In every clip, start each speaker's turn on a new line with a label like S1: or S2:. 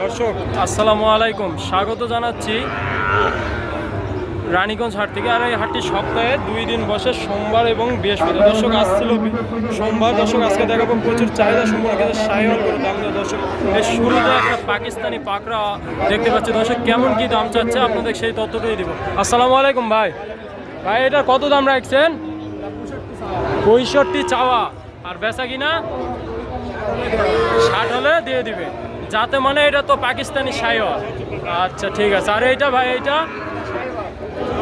S1: দর্শক আসসালামু আলাইকুম, স্বাগত জানাচ্ছি রানীগঞ্জ হাট থেকে। আর এই হাটটি সপ্তাহে 2 দিন বসে, সোমবার এবং বৃহস্পতিবার। দর্শক আসছিল সোমবার। দর্শক আজকে দেখাবো প্রচুর চাহিদা সম্পূর্ণ কিন্তু সাইওয়াল করে দাম দেওয়া। দর্শক এই শুরুতে একটা পাকিস্তানি পাকড়া দেখতে পাচ্ছি। দর্শক কেমন কি দাম চাচ্ছে আপনাদের সেই তথ্যটাই দিব। আসসালামু আলাইকুম ভাই। ভাই এটার কত দাম রাখছেন? 65 চাওয়া, আর বেচা কিনা 60 হলে দিয়ে দিবে। যাতে মানে এটা তো পাকিস্তানি সাইওয়াল। আচ্ছা ঠিক আছে। আর এইটা ভাই,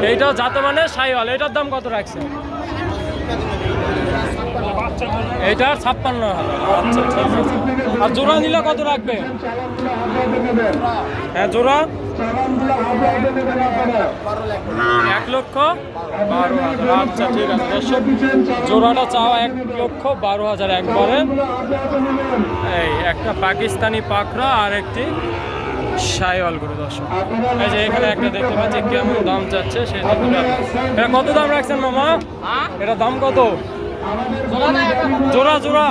S1: এইটা যাতে মানে সাইওয়াল, এটার দাম কত রাখছে? এইটা 56,000। আচ্ছা ঠিক আছে। আর জোড়া নিলে কত রাখবে? হ্যাঁ জোড়া 1,12,000। আচ্ছা ঠিক আছে। দর্শক জোড়াটা চাওয়া 1,12,000 একবারে। এই একটা পাকিস্তানি পাকড়া আর একটি সাইওয়াল গরু। দর্শক এই যে এখানে একটা দেখতে পাচ্ছি, কেমন দাম চাচ্ছে সেই তথ্যটা। এটা কত দাম রাখছেন মামা? এটা দাম কত? জোড়া জোড়া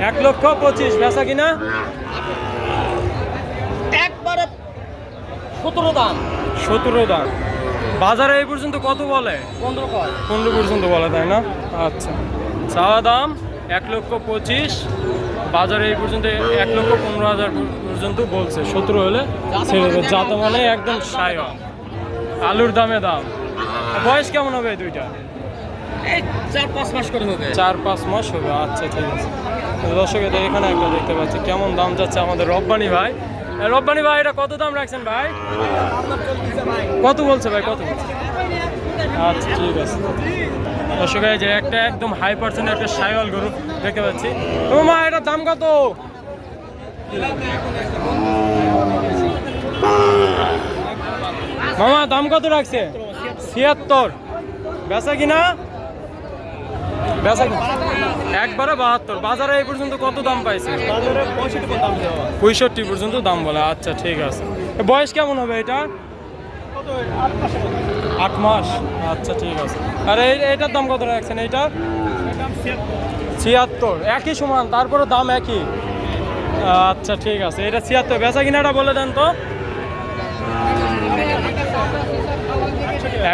S1: 1,25,000। বেচা কিনা
S2: একবারে 17 দাম।
S1: 17 দাম। বাজারে এই পর্যন্ত কত বলে? 15 পর্যন্ত বলে, তাই না? আচ্ছা, চাওয়া দাম 1,25,000, বাজারে এই পর্যন্ত 1,15,000 পর্যন্ত বলছে। 17 হলে ছেড়ে দেবে। যাতে মানে একদম সাইওয়াল, আলুর দামে দাম। বয়স কেমন হবে এই দুইটা?
S2: 4-5 মাস করে হবে।
S1: 4-5 মাস হবে। আচ্ছা ঠিক আছে। দর্শক এখানে একটা দেখতে পাচ্ছি, কেমন দাম যাচ্ছে আমাদের রব্বানি ভাই। রব্বানি ভাই এটা কত দাম রাখছেন ভাই? কত বলছে ভাই, কত বলছে? আচ্ছা ঠিক আছে। দর্শক এই যে একটা একদম হাই পার্সেন্ট একটা সাইওয়াল গরু দেখতে পাচ্ছি। ও মা, এটার দাম কত? মামা দাম কত রাখছে? 76। বেচা কিনা? বেচা কিনা একবারে 72। বাজারে এই পর্যন্ত কত দাম পাইছে? 65 পর্যন্ত দাম বলে। আচ্ছা ঠিক আছে। বয়স কেমন হবে এটা? 8 মাস। আচ্ছা ঠিক আছে। আর এইটার দাম কত রাখছেন? এইটা 76, একই সমান, তারপরে দাম একই। আচ্ছা ঠিক আছে। এটা 76। বেচা কিনাটা বলে দেন তো।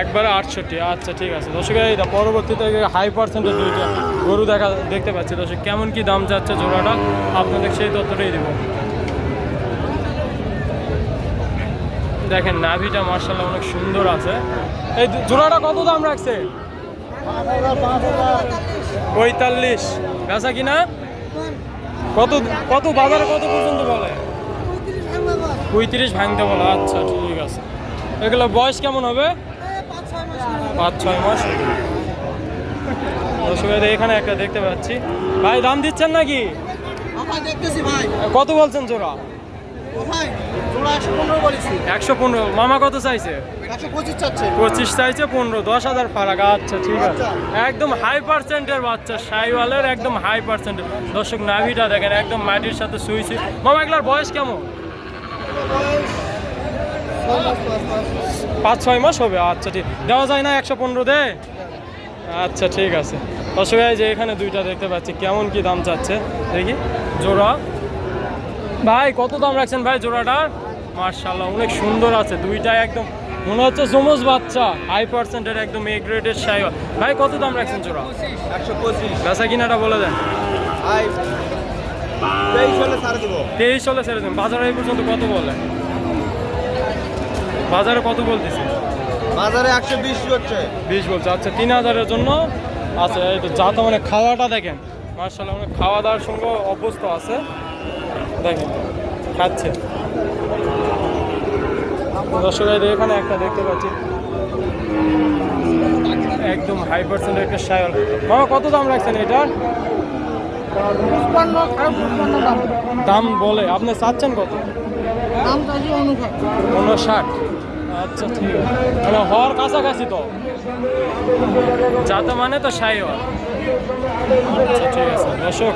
S1: একবারে 68। আচ্ছা ঠিক আছে। দর্শক এই পরবর্তীতে হাই পার্সেন্টের দুইটা গরু দেখতে পাচ্ছি। দর্শক কেমন কি দাম যাচ্ছে জোড়াটা আপনাদের সেই তথ্যটাই দেবো। দেখেন নাভিটা মার্শাল্লাহ অনেক সুন্দর আছে। এই জোড়াটা কত দাম রাখছে? 45। বেচা কিনা কত? কত বাজারে কত পর্যন্ত বলে? 35 ভাঙতে বলে। আচ্ছা ঠিক আছে। এগুলো বয়স কেমন হবে? 5-6 মাস। এখানে একটা দেখতে পাচ্ছি ভাই, দাম দিচ্ছেন নাকি? কত বলছেন জোড়া? 115। মামা কত চাইছে? 25 চাইছে, 15, 10,000 ফারাক। আচ্ছা ঠিক আছে। একদম হাই পার্সেন্টের বাচ্চা সাইওয়ালের, একদম হাই পার্সেন্টের। দর্শক নাভিটা দেখেন একদম মাটির সাথে শুয়েছে। মামা এগুলার বয়স কেমন? 5-6 মাস হবে। আচ্ছা ঠিক। দেওয়া যায় না 115 দে? আচ্ছা ঠিক আছে। দর্শক যে এখানে দুইটা দেখতে পাচ্ছি, কেমন কি দাম চাচ্ছে দেখি। জোড়া ভাই কত দাম রাখছেন ভাই জোড়াটা? মার্শাল্লাহ অনেক সুন্দর আছে দুইটা, একদম মনে হচ্ছে জমজ বাচ্চা, হাই পার্সেন্টের একদম এ গ্রেডের সাইওয়াল। ভাই কত দাম রাখছেন জোড়া?
S2: 125।
S1: বেচা কিনাটা বলে দেন। 23 হলে ছেড়ে দেন। বাজারে এই পর্যন্ত কত বলে? বাজারে কত বলতেছে?
S2: বাজারে 120 হচ্ছে।
S1: 20 বলছে। আচ্ছা 3,000-এর জন্য। আচ্ছা এই তো যাতে মানে খাওয়াটা দেখেন মার্শাল্লাহ অনেক খাওয়া দাওয়ার সঙ্গে অভ্যস্ত আছে। দেখেন খাচ্ছে। দর্শক এখানে একটা দেখতে পাচ্ছি একদম হাই পার্সেন্টের একটা সাইওয়াল। মামা কত দাম রাখছেন এটা? দাম বলে, আপনি চাচ্ছেন কত? 59। আচ্ছা ঠিক আছে। মানে হওয়ার কাছাকাছি তো, যাতে মানে তো সাইওয়াল। আচ্ছা ঠিক আছে। দর্শক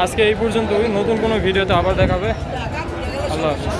S1: আজকে এই পর্যন্তই। নতুন কোনো ভিডিওতে আবার দেখাবে। আল্লাহ হাফিজ।